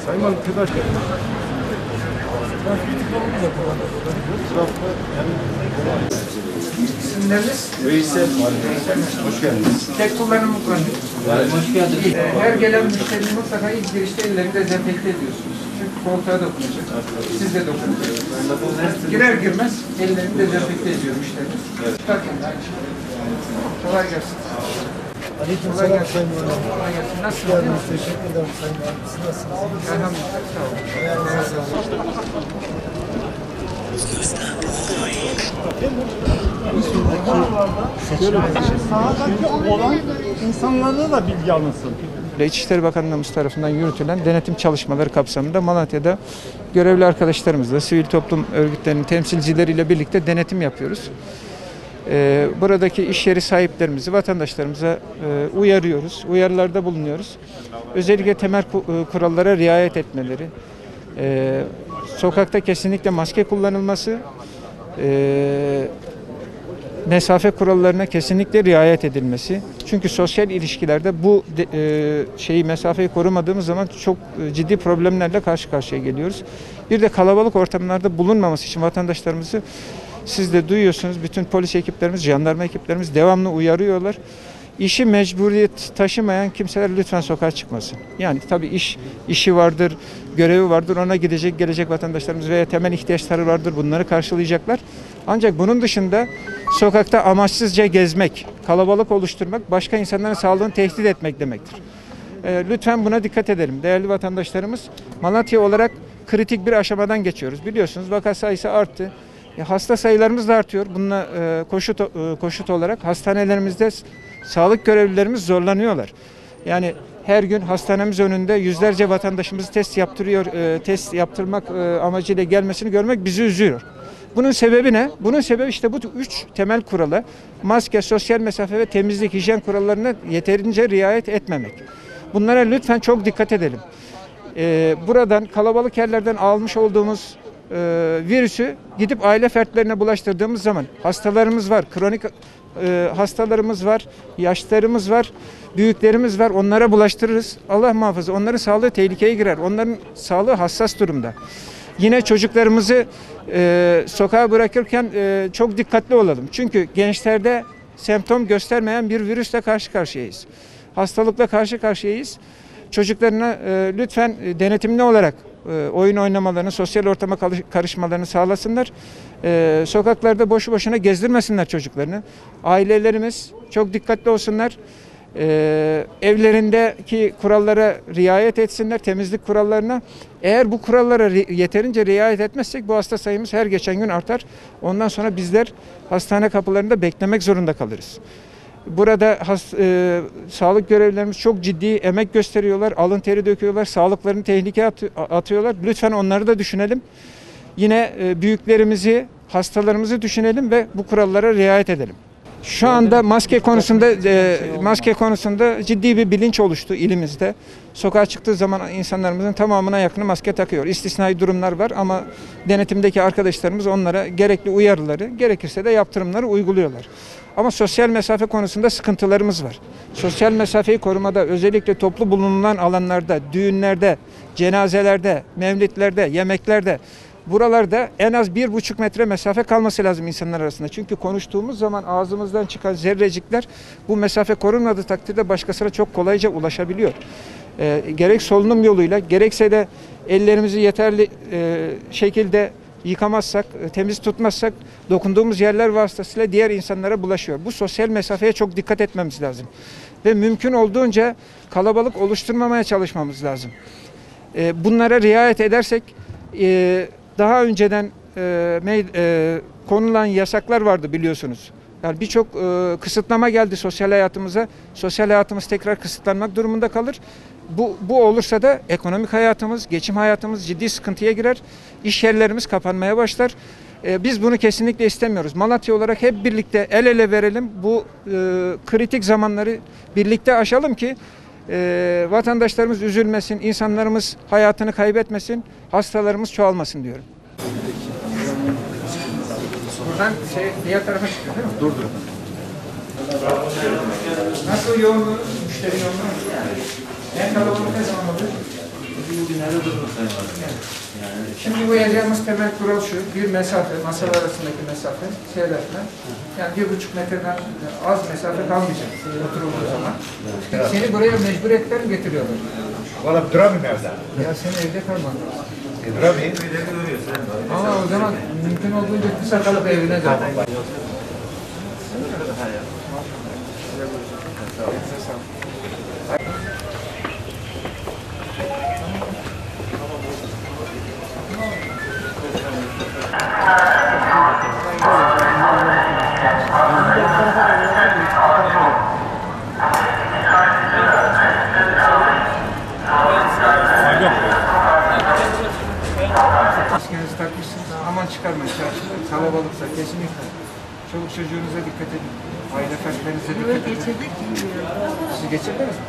Sayın Valim, TEDAŞ İsimleriniz? Veysel. Hoş geldiniz. Tek kullanım mı kullanıyor? Hoş geldiniz. Her gelen müşterinin mutlaka ilk girişte ellerini dezenfekte ediyorsunuz. Çünkü koltuğa dokunacak. Siz de dokunacaksınız. Girer girmez ellerini dezenfekte ediyor müşteriniz. Evet. Çıkarken de aynı şey. Kolay gelsin. Aleykümselam Sayın Valim. Kolay gelsin. Nasılsınız? Geldiniz. Teşekkür ederim Sayın Valim. Siz nasılsınız? Elhamdülillah. Sağ olun. Ayağınıza sağlık. Sahadaki olan insanlara da bilgi alınsın. İçişleri Bakanlığımız tarafından yürütülen denetim çalışmaları kapsamında Malatya'da görevli arkadaşlarımızla, sivil toplum örgütlerinin temsilcileriyle birlikte denetim yapıyoruz. Buradaki iş yeri sahiplerimizi, vatandaşlarımıza uyarıyoruz, uyarılarda bulunuyoruz. Özellikle temel kurallara riayet etmeleri, sokakta kesinlikle maske kullanılması, mesafe kurallarına kesinlikle riayet edilmesi. Çünkü sosyal ilişkilerde bu mesafeyi korumadığımız zaman çok ciddi problemlerle karşı karşıya geliyoruz. Bir de kalabalık ortamlarda bulunmaması için vatandaşlarımızı siz de duyuyorsunuz. Bütün polis ekiplerimiz, jandarma ekiplerimiz devamlı uyarıyorlar. İşi mecburiyet taşımayan kimseler lütfen sokağa çıkmasın. Yani tabii işi vardır, görevi vardır. Ona gidecek, gelecek vatandaşlarımız veya temel ihtiyaçları vardır. Bunları karşılayacaklar. Ancak bunun dışında sokakta amaçsızca gezmek, kalabalık oluşturmak, başka insanların sağlığını tehdit etmek demektir. Lütfen buna dikkat edelim. Değerli vatandaşlarımız, Malatya olarak kritik bir aşamadan geçiyoruz. Biliyorsunuz vaka sayısı arttı. Hasta sayılarımız da artıyor. Bununla koşut olarak hastanelerimizde sağlık görevlilerimiz zorlanıyorlar. Yani her gün hastanemiz önünde yüzlerce vatandaşımız test yaptırıyor. Test yaptırmak amacıyla gelmesini görmek bizi üzüyor. Bunun sebebi ne? Bunun sebebi işte bu 3 temel kurala, maske, sosyal mesafe ve temizlik, hijyen kurallarına yeterince riayet etmemek. Bunlara lütfen çok dikkat edelim. Buradan kalabalık yerlerden almış olduğumuz virüsü gidip aile fertlerine bulaştırdığımız zaman hastalarımız var, kronik hastalarımız var, yaşlılarımız var, büyüklerimiz var. Onlara bulaştırırız. Allah muhafaza. Onların sağlığı tehlikeye girer. Onların sağlığı hassas durumda. Yine çocuklarımızı sokağa bırakırken çok dikkatli olalım. Çünkü gençlerde semptom göstermeyen bir virüsle karşı karşıyayız. Hastalıkla karşı karşıyayız. Çocuklarına lütfen denetimli olarak oyun oynamalarını, sosyal ortama karışmalarını sağlasınlar. Sokaklarda boşu boşuna gezdirmesinler çocuklarını. Ailelerimiz çok dikkatli olsunlar. Evlerindeki kurallara riayet etsinler, temizlik kurallarına. Eğer bu kurallara yeterince riayet etmezsek bu hasta sayımız her geçen gün artar. Ondan sonra bizler hastane kapılarında beklemek zorunda kalırız. Burada sağlık görevlilerimiz çok ciddi emek gösteriyorlar, alın teri döküyorlar, sağlıklarını tehlikeye atıyorlar. Lütfen onları da düşünelim. Yine büyüklerimizi, hastalarımızı düşünelim ve bu kurallara riayet edelim. Şu anda maske konusunda ciddi bir bilinç oluştu ilimizde. Sokağa çıktığı zaman insanlarımızın tamamına yakını maske takıyor. İstisnai durumlar var ama denetimdeki arkadaşlarımız onlara gerekli uyarıları, gerekirse de yaptırımları uyguluyorlar. Ama sosyal mesafe konusunda sıkıntılarımız var. Sosyal mesafeyi korumada özellikle toplu bulunan alanlarda, düğünlerde, cenazelerde, mevlitlerde, yemeklerde buralarda en az 1,5 metre mesafe kalması lazım insanlar arasında. Çünkü konuştuğumuz zaman ağzımızdan çıkan zerrecikler bu mesafe korunmadığı takdirde başkasına çok kolayca ulaşabiliyor. Gerek solunum yoluyla gerekse de ellerimizi yeterli şekilde yıkamazsak, temiz tutmazsak dokunduğumuz yerler vasıtasıyla diğer insanlara bulaşıyor. Bu sosyal mesafeye çok dikkat etmemiz lazım. Ve mümkün olduğunca kalabalık oluşturmamaya çalışmamız lazım. Bunlara riayet edersek daha önceden konulan yasaklar vardı biliyorsunuz. Yani birçok kısıtlama geldi sosyal hayatımıza. Sosyal hayatımız tekrar kısıtlanmak durumunda kalır. Bu olursa da ekonomik hayatımız, geçim hayatımız ciddi sıkıntıya girer. İş yerlerimiz kapanmaya başlar. Biz bunu kesinlikle istemiyoruz. Malatya olarak hep birlikte el ele verelim. Bu kritik zamanları birlikte aşalım ki vatandaşlarımız üzülmesin, insanlarımız hayatını kaybetmesin, hastalarımız çoğalmasın diyorum. Buradan diğer tarafa çıkıyor değil mi? Durdur. Nasıl yoğunluğu, müşteri yoğunluğu? En kalabalık ne zaman oluyor? günlerde durur Sayın Valim. Yani Şimdi uyacağımız temel kural şu, bir mesafe, masalar arasındaki mesafe, seyretme. Yani 1,5 metreden az mesafe kalmayacak oturulduğu zaman. Seni buraya mecbur ettiler mi getiriyorlar? Valla duramıyorum evde. Ya sen evde kalman lazım. Duramayayım. Ama o zaman mümkün olduğunca kısa kalıp evine dön. Maskenizi takmışsınız. Aman çıkarmayın çarşıda. Kalabalıksa kesinlikle. Çoluk çocuğunuza dikkat edin. Aile fertlerinize dikkat edin. Geçirdik bilmiyorum. Sizi geçirdiniz mi?